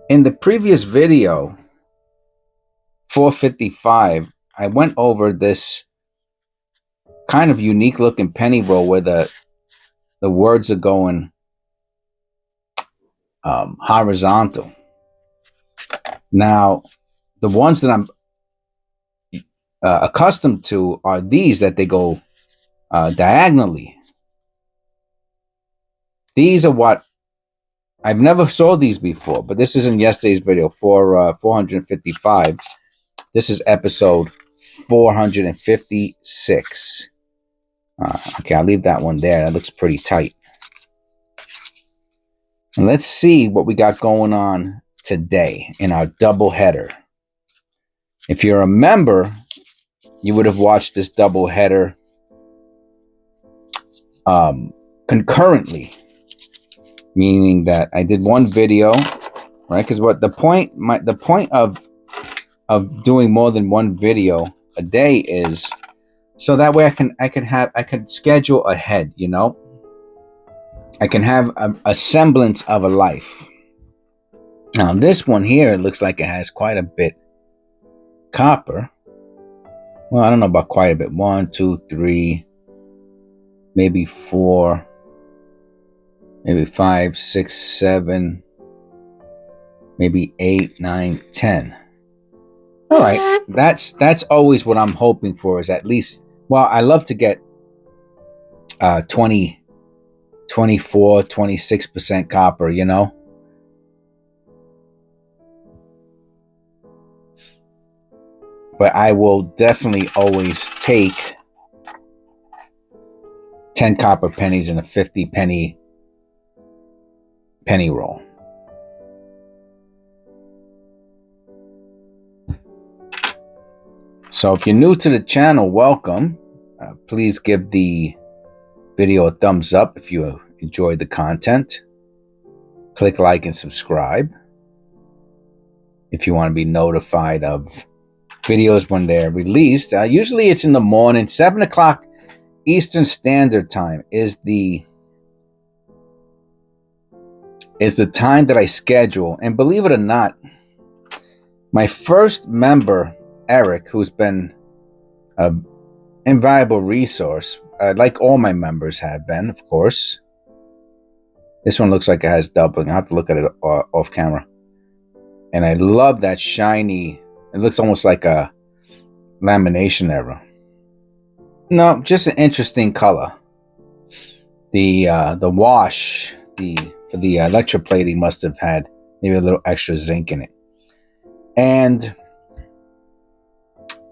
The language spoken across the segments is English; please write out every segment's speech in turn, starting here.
In the previous video, 455, I went over this kind of unique looking penny roll where the words are going horizontal. Now, the ones that I'm accustomed to are these that they go diagonally. These are what I've never saw these before, but this is in yesterday's video for 455. This is episode 456. Okay, I'll leave that one there. That looks pretty tight. And let's see what we got going on today in our double header. If you're a member, you would have watched this double header concurrently, meaning that I did one video, right? Because what the point of doing more than one video a day is so that way I can schedule ahead, you know. I can have a semblance of a life. Now this one here, it looks like it has quite a bit copper. Well, I don't know about quite a bit. 1, 2, 3, maybe 4, maybe 5, 6, 7, maybe 8, 9, 10. All right, that's always what I'm hoping for, is at least, well, I love to get 20, 24, 26% copper, you know. But I will definitely always take 10 copper pennies in a 50 penny roll. So if you're new to the channel, welcome. Please give the video a thumbs up if you enjoyed the content. Click like and subscribe if you want to be notified of videos when they're released. Usually it's in the morning. 7 o'clock Eastern Standard Time is the time that I schedule. And believe it or not, my first member, Eric, who's been an invaluable resource, like all my members have been, of course. This one looks like it has doubling. I have to look at it off camera. And I love that shiny, it looks almost like a lamination error. No, just an interesting color. The wash, for the electroplating must have had maybe a little extra zinc in it. And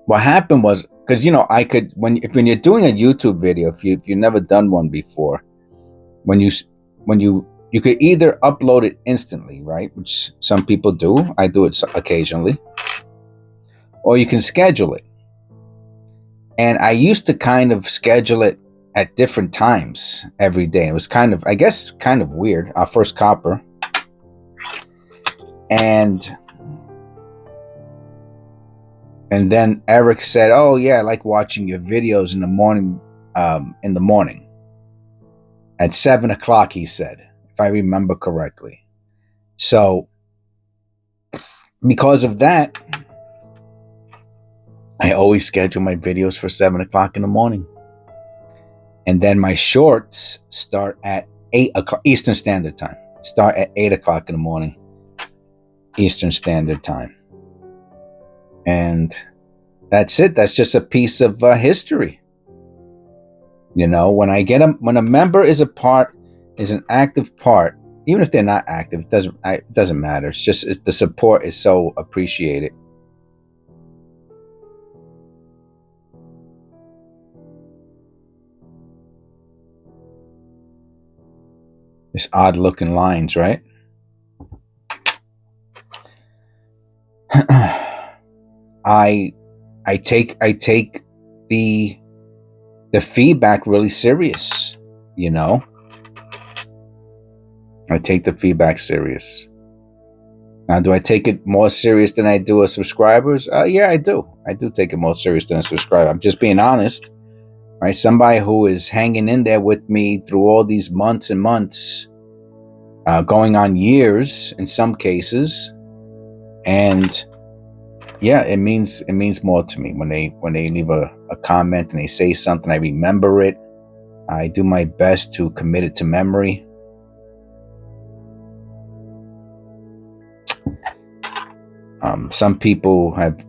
what happened was, because you know, I could, when you're doing a YouTube video, if you've never done one before, when you could either upload it instantly, right, which some people do. I do it occasionally, or you can schedule it. And I used to kind of schedule it at different times every day. It was kind of, I guess, kind of weird. Our first copper. And then Eric said, "Oh yeah, I like watching your videos in the morning. At 7 o'clock," he said, if I remember correctly. So because of that, I always schedule my videos for 7 o'clock in the morning. And then my shorts start at 8 o'clock Eastern Standard Time. Start at 8 o'clock in the morning Eastern Standard Time. And that's it. That's just a piece of history. You know, when a member is an active part, even if they're not active, it doesn't matter. It's just the support is so appreciated. This odd looking lines, right? I take the feedback really serious, you know. I take the feedback serious. Now, do I take it more serious than I do a subscribers? Yeah, I do. I do take it more serious than a subscriber. I'm just being honest, right? Somebody who is hanging in there with me through all these months and months, going on years in some cases, And yeah, it means more to me when they leave a comment and they say something. I remember it. I do my best to commit it to memory. Some people have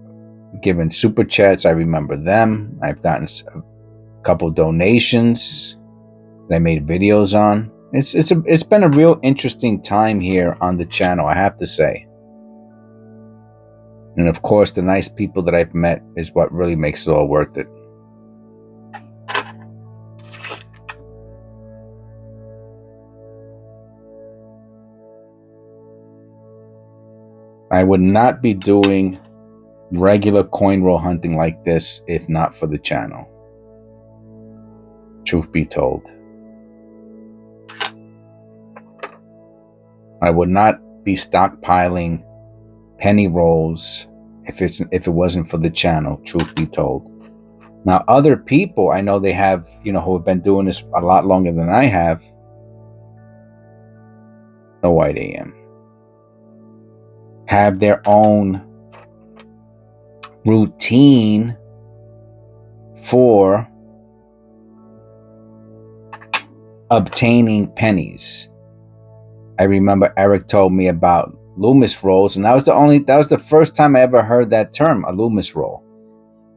given super chats. I remember them. I've gotten a couple donations that I made videos on. It's been a real interesting time here on the channel, I have to say. And of course, the nice people that I've met is what really makes it all worth it. I would not be doing regular coin roll hunting like this if not for the channel. Truth be told. I would not be stockpiling penny rolls if it wasn't for the channel, truth be told. Now, other people, I know they have, who have been doing this a lot longer than I have, no white AM, have their own routine for obtaining pennies. I remember Eric told me about Loomis rolls, and that was the first time I ever heard that term, a Loomis roll.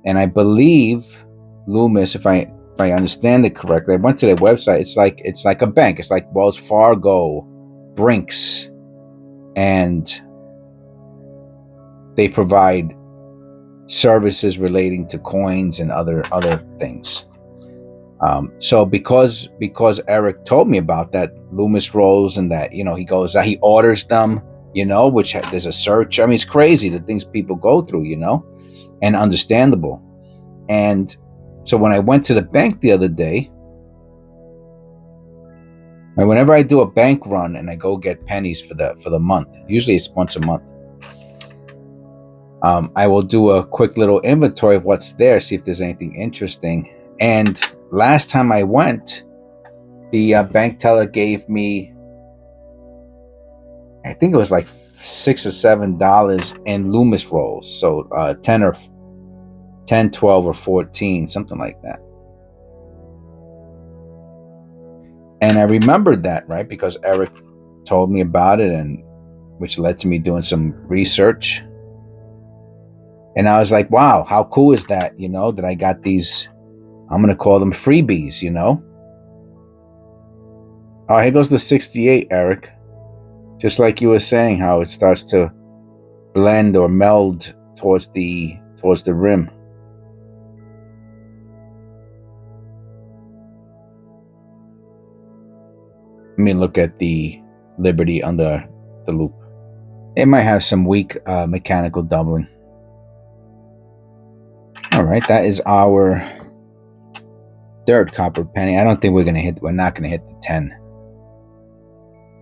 And I believe Loomis, if I understand it correctly, I went to their website. It's like a bank. It's like Wells Fargo, Brinks, and they provide services relating to coins and other things. So because Eric told me about that Loomis rolls and that, he goes, he orders them, which there's a search. I mean, it's crazy the things people go through, and understandable. And so when I went to the bank the other day, whenever I do a bank run and I go get pennies for the month, usually it's once a month, I will do a quick little inventory of what's there, see if there's anything interesting. And last time I went, the bank teller gave me, I think it was like $6 or $7 in Loomis rolls. So 10, 12, or 14, something like that. And I remembered that, right? Because Eric told me about it, and which led to me doing some research. And I was like, wow, how cool is that, that I got these, I'm going to call them freebies, Oh, here goes the 68, Eric. Just like you were saying, how it starts to blend or meld towards the rim. Let me look at the Liberty under the loop. It might have some weak mechanical doubling. All right, that is our third copper penny. I don't think we're not gonna hit the 10.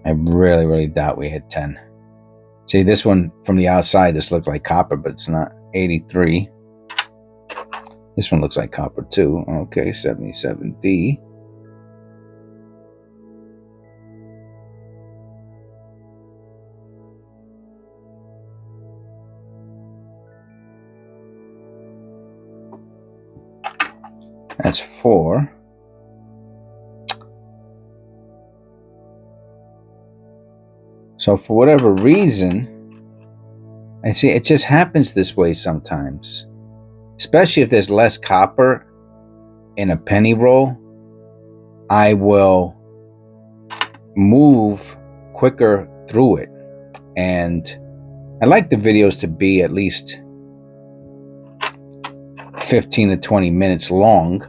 I really, really doubt we hit 10. See, this one from the outside, this looked like copper, but it's not. 83. This one looks like copper too. Okay, 77D. That's 4. So for whatever reason, I see it just happens this way sometimes, especially if there's less copper in a penny roll. I will move quicker through it, and I like the videos to be at least 15 to 20 minutes long,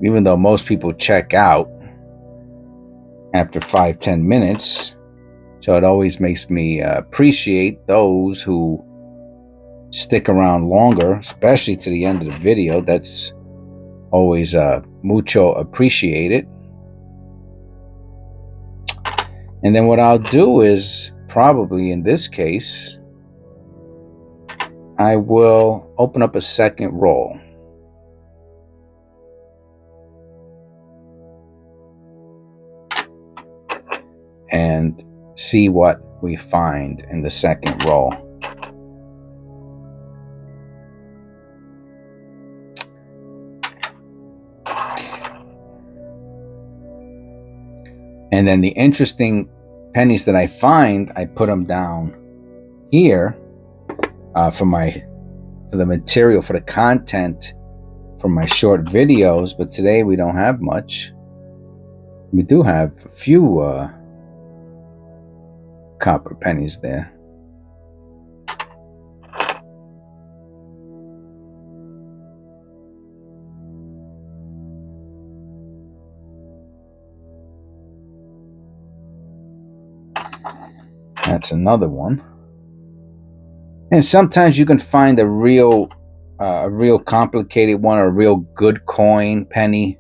even though most people check out after 5-10 minutes. So it always makes me appreciate those who stick around longer, especially to the end of the video. That's always mucho appreciated. And then what I'll do is, probably in this case, I will open up a second roll. And see what we find in the second roll. And then the interesting pennies that I find, I put them down here for the material, for the content for my short videos. But today we don't have much. We do have a few copper pennies there. That's another one. And sometimes you can find a real complicated one, or a real good coin penny,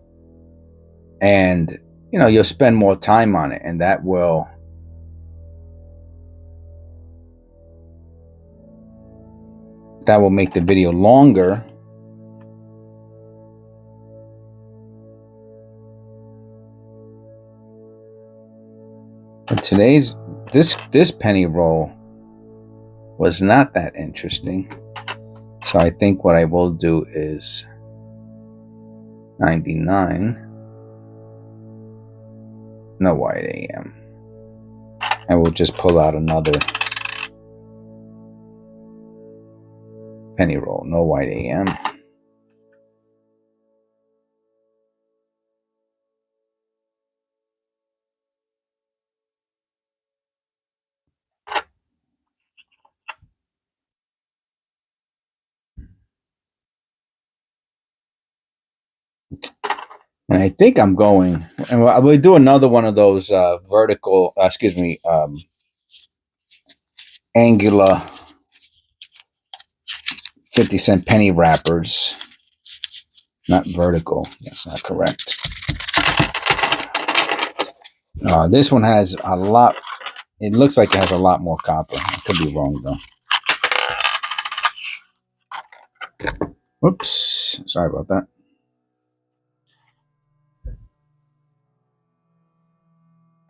and you'll spend more time on it, and that will make the video longer. But today's this penny roll was not that interesting. So I think what I will do is 99. No white AM. I will just pull out another penny roll. No white AM. And I think I'm going, and we'll do another one of those vertical, angular 50-cent penny wrappers. Not vertical. That's not correct. This one has a lot. It looks like it has a lot more copper. I could be wrong though. Oops. Sorry about that.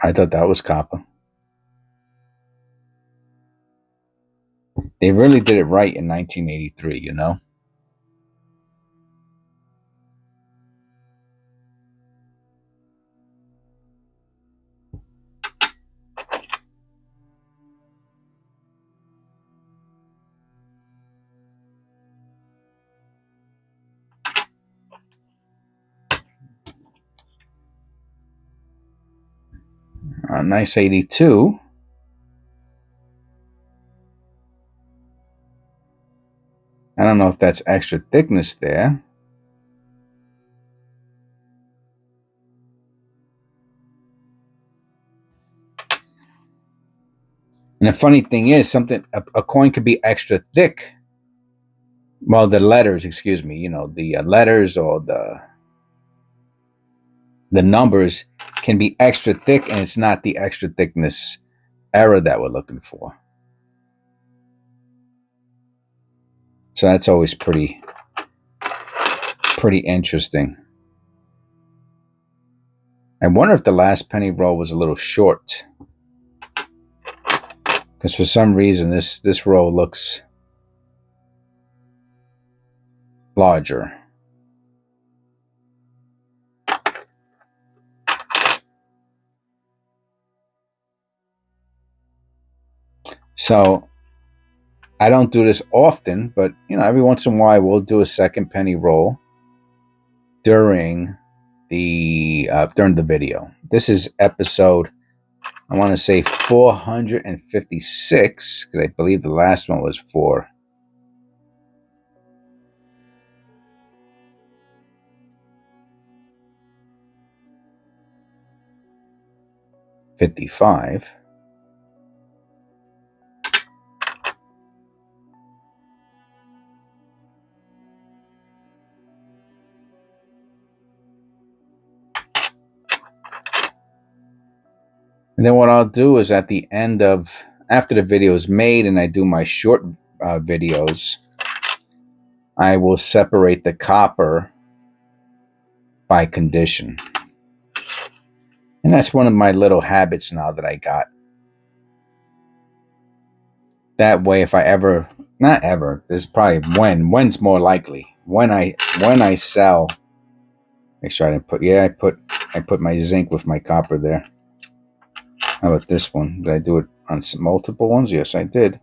I thought that was copper. They really did it right in 1983, you know? Nice 82. I don't know if that's extra thickness there. And the funny thing is, a coin could be extra thick. Well, the letters, excuse me, the letters or the numbers can be extra thick, and it's not the extra thickness error that we're looking for. So that's always pretty interesting. I wonder if the last penny roll was a little short, because for some reason this roll looks larger. So I don't do this often, but every once in a while we'll do a second penny roll during the video. This is episode, I want to say 456, because I believe the last one was 455. And then what I'll do is at the end after the video is made and I do my short videos, I will separate the copper by condition. And that's one of my little habits now that I got. That way, if I ever, not ever, this is probably when's more likely. When I sell, make sure I didn't put, yeah, I put my zinc with my copper there. How about this one? Did I do it on multiple ones? Yes, I did.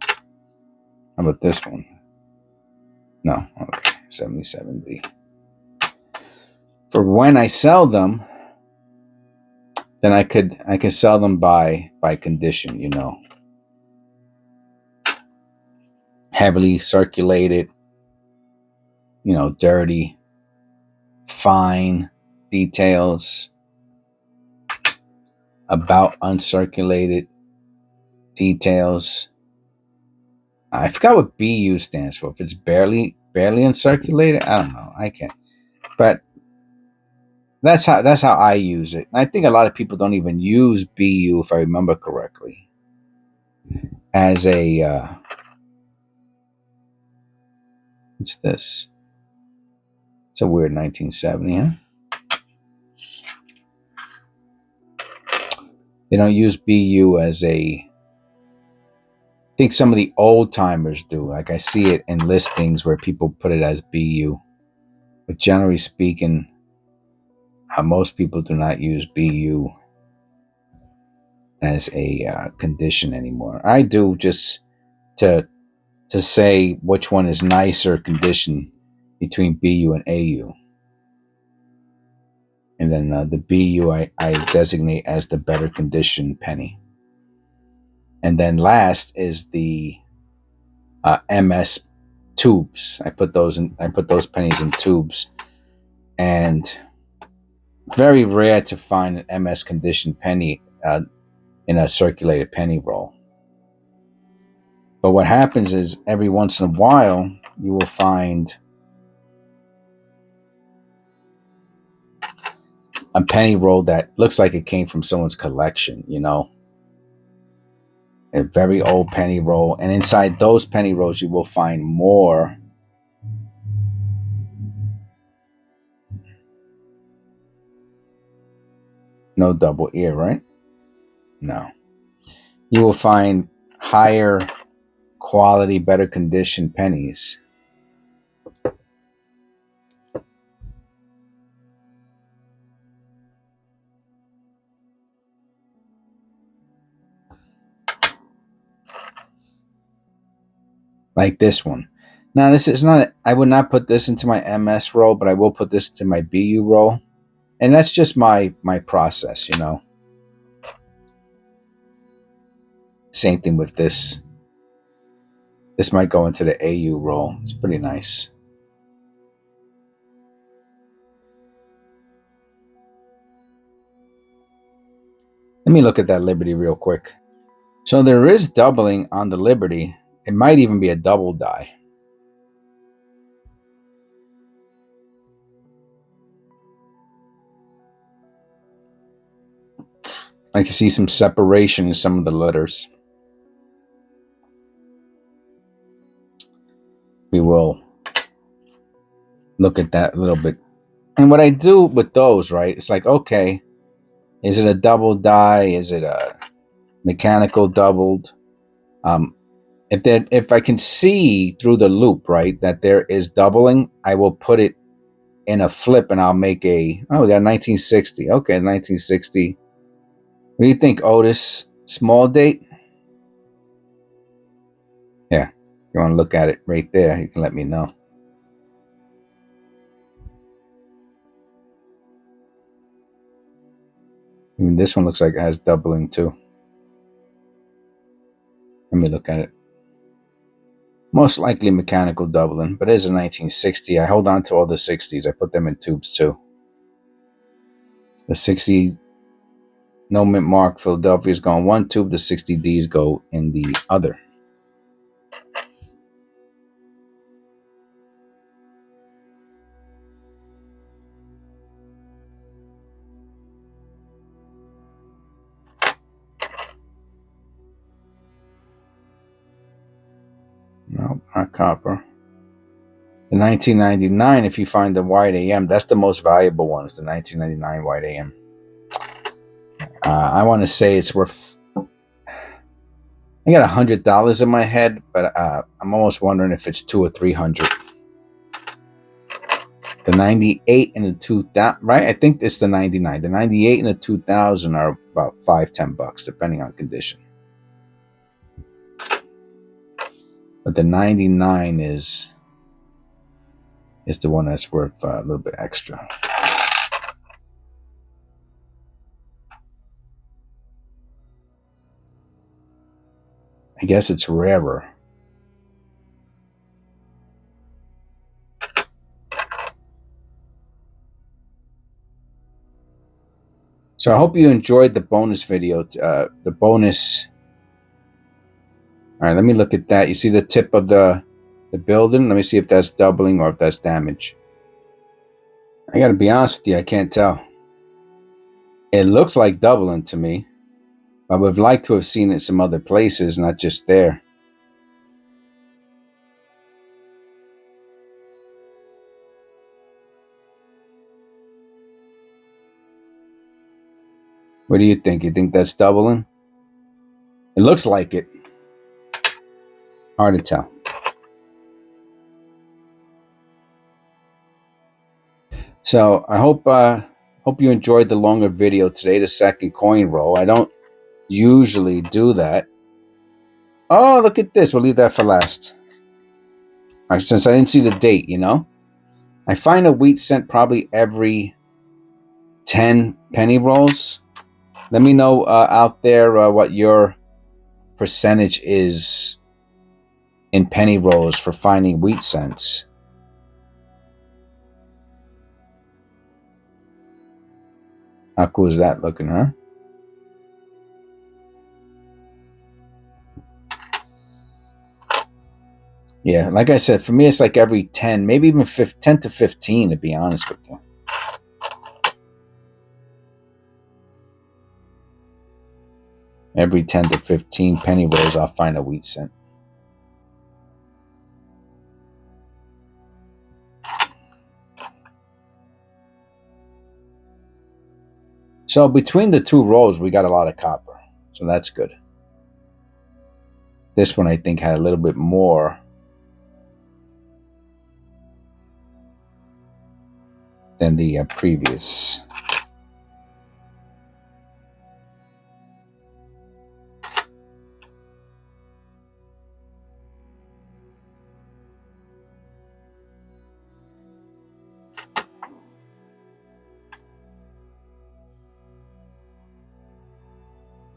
How about this one? No, okay, 77B. For when I sell them, then I could sell them by condition, you know. Heavily circulated, you know, dirty, fine details, about uncirculated details. I forgot what BU stands for. If it's barely uncirculated, I don't know. I can't. But that's how I use it. And I think a lot of people don't even use BU, if I remember correctly, as a what's this? It's a weird 1970, huh? They don't use BU as a. I think some of the old timers do. Like I see it in listings where people put it as BU, but generally speaking, most people do not use BU as a condition anymore. I do, just to say which one is nicer condition between BU and AU. And then the BU I designate as the better condition penny. And then last is the MS tubes. I put those pennies in tubes, and very rare to find an MS condition penny in a circulated penny roll. But what happens is every once in a while you will find a penny roll that looks like it came from someone's collection, you know, a very old penny roll. And inside those penny rolls, you will find more no double ear, right? No. You will find higher quality, better condition pennies. Like this one. Now, this is not, I would not put this into my MS roll, but I will put this to my BU roll. And that's just my process, you know. Same thing with this. This might go into the AU roll. It's pretty nice. Let me look at that Liberty real quick. So there is doubling on the Liberty. It might even be a double die. I can see some separation in some of the letters. We will look at that a little bit. And what I do with those, right, it's like, okay, is it a double die? Is it a mechanical doubled? If I can see through the loop, right, that there is doubling, I will put it in a flip and I'll make we got 1960. Okay, 1960. What do you think, Otis? Small date? Yeah, you want to look at it right there, you can let me know. I mean, this one looks like it has doubling too. Let me look at it. Most likely mechanical doubling, but it is a 1960. I hold on to all the 60s. I put them in tubes too. The 60 no mint mark Philadelphia is going one tube. The 60Ds go in the other. No, not copper. The 1999, if you find the white AM, that's the most valuable one. It's the 1999 white AM. I want to say it's worth I got $100 in my head, but I'm almost wondering if it's 200 or 300. The 98 and the 2000, right? I think it's the 99. The 98 and the 2000 are about $5-10, depending on condition. But the 99 is the one that's worth a little bit extra. I guess it's rarer. So I hope you enjoyed the bonus video. The bonus. All right, let me look at that. You see the tip of the building? Let me see if that's doubling or if that's damage. I got to be honest with you, I can't tell. It looks like doubling to me. I would have liked to have seen it some other places, not just there. What do you think? You think that's doubling? It looks like it. Hard to tell. So I hope you enjoyed the longer video today, the second coin roll. I don't usually do that. Oh, look at this. We'll leave that for last. All right, since I didn't see the date, you know. I find a wheat cent probably every 10 penny rolls. Let me know out there what your percentage is in penny rolls for finding wheat cents. How cool is that looking, huh? Yeah, like I said, for me, it's like every 10, maybe even 10 to 15, to be honest with you. Every 10 to 15 penny rolls, I'll find a wheat cent. So between the two rolls, we got a lot of copper. So that's good. This one, I think, had a little bit more than the previous.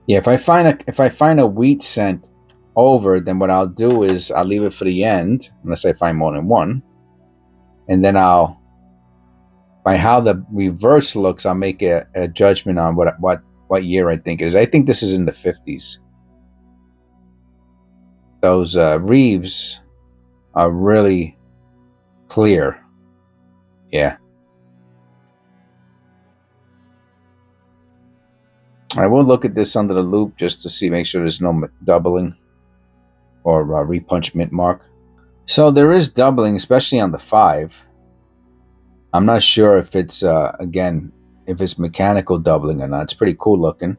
Yeah, if I find a wheat cent over, then what I'll do is I'll leave it for the end, unless I find more than one, and then by how the reverse looks, I'll make a judgment on what year I think it is. I think this is in the 50s. Those reeves are really clear. Yeah. I will look at this under the loop just to see, make sure there's no doubling or repunch mint mark. So there is doubling, especially on the 5. I'm not sure if it's, again, if it's mechanical doubling or not. It's pretty cool looking.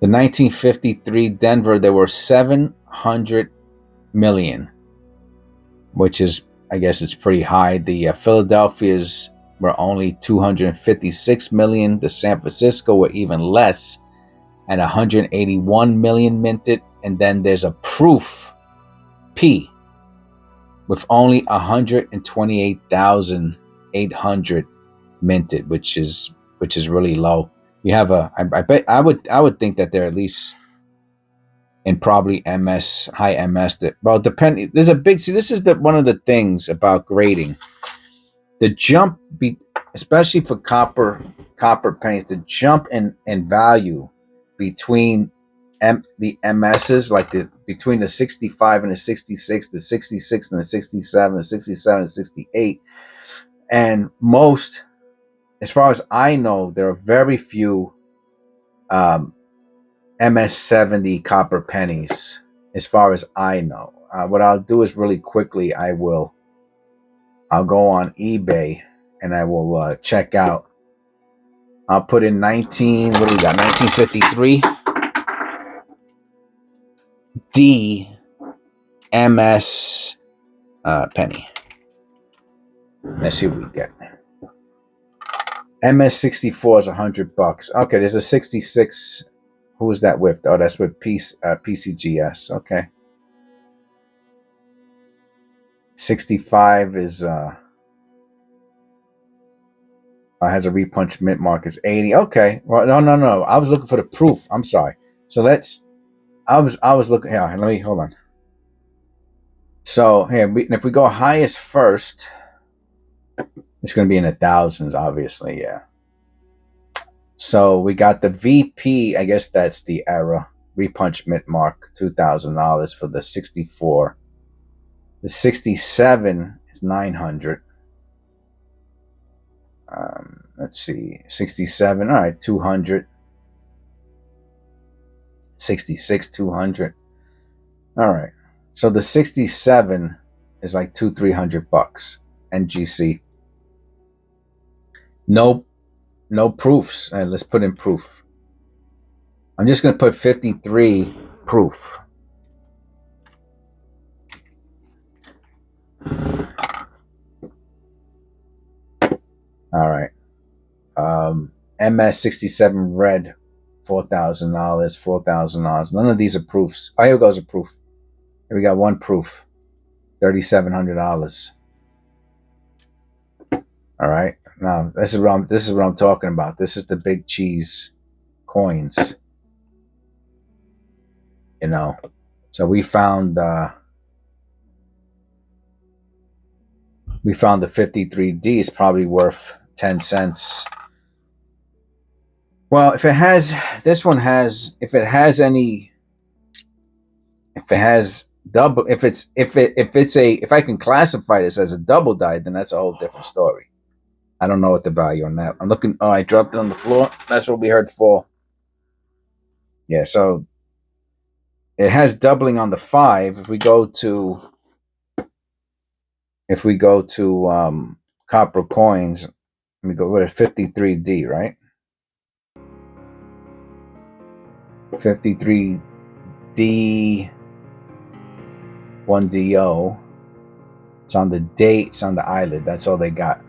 The 1953 Denver, there were 700 million, which is, I guess it's pretty high. The Philadelphia's were only 256 million. The San Francisco were even less at 181 million minted. And then there's a proof P with only 128,800 minted, which is really low. You have I would think that they're at least in probably MS, high MS. That, well, depending, there's a big, see, this is one of the things about grading. The jump, especially for copper pennies, the jump in value between the MSs, like between the 65 and the 66, the 66 and the 67, the 67 and 68, and most, as far as I know, there are very few MS-70 copper pennies, as far as I know. What I'll do is really quickly, I'll go on eBay and I will check out. I'll put in 19, what do we got, 1953. D MS penny. Let's see what we get. MS64 is $100. Okay, there's a 66. Who is that with? Oh, that's with PCGS. Okay. 65 is has a repunch mint mark is 80. Okay. Well, no. I was looking for the proof. I'm sorry. So let's. I was looking. Here, let me hold on. So here, if we go highest first, it's going to be in the thousands, obviously. Yeah. So we got the VP. I guess that's the error. Repunch mint mark, $2,000 for the 64. The 67 is 900. Let's see, 67. All right, 200. 66, 200. All right. So the 67 is like $300 NGC. No proofs. All right, let's put in proof. I'm just going to put 53 proof. All right. MS67 red, $4,000, $4,000. None of these are proofs. Oh, here goes a proof. Here we got one proof, $3,700. All right. Now this is what I'm talking about. This is the big cheese coins. You know. So we found the 53D is probably worth 10 cents. Well, if it has double, if I can classify this as a double die, then that's a whole different story. I don't know what the value on that. I'm looking. Oh, I dropped it on the floor. That's what we heard fall. Yeah, so it has doubling on the 5. If we go to copper coins, let me go with 53D, right? 53D 1DO. It's on the date. It's on the eyelid. That's all they got.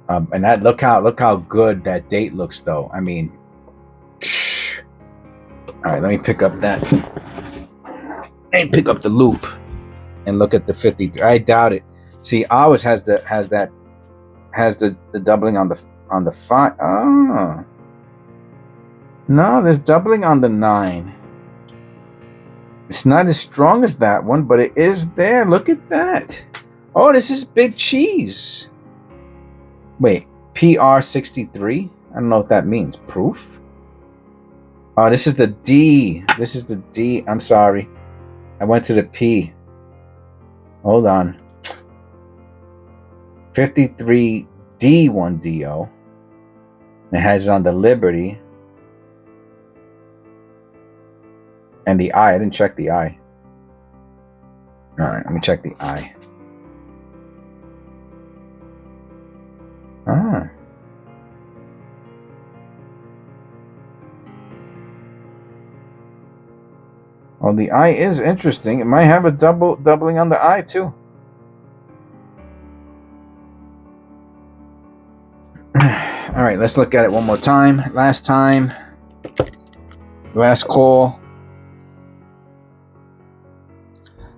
And that look how good that date looks, though. I mean, all right. Let me pick up that. And pick up the loop and look at the 53. I doubt it. See, ours has the doubling on the 5. Oh. No, there's doubling on the 9. It's not as strong as that one, but it is there. Look at that. Oh, this is big cheese. Wait, PR63? I don't know what that means. Proof? Oh, this is the D. This is the D. I'm sorry. I went to the P. Hold on. 53D1DO. It has it on the Liberty. And the I didn't check the I. All right, let me check the I. Ah. Well, the I is interesting. It might have a doubling on the I too. All right, let's look at it one more time. Last call.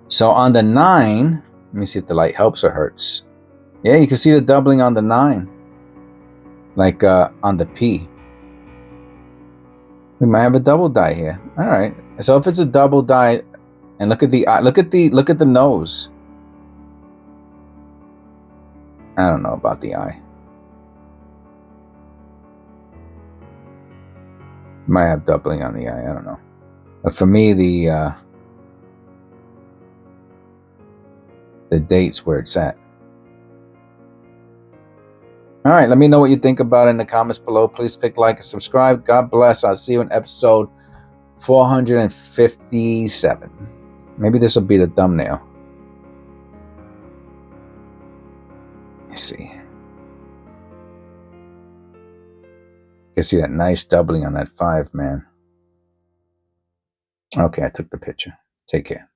So on the 9, let me see if the light helps or hurts. Yeah, you can see the doubling on the 9. Like on the P. We might have a double die here. All right. So if it's a double die, and look at the eye, look at the nose. I don't know about the eye. Might have doubling on the eye. I don't know. But for me, the date's where it's at. All right, let me know what you think about it in the comments below. Please click like and subscribe. God bless. I'll see you in episode 457. Maybe this will be the thumbnail. Let's see. You can see that nice doubling on that 5, man. Okay, I took the picture. Take care.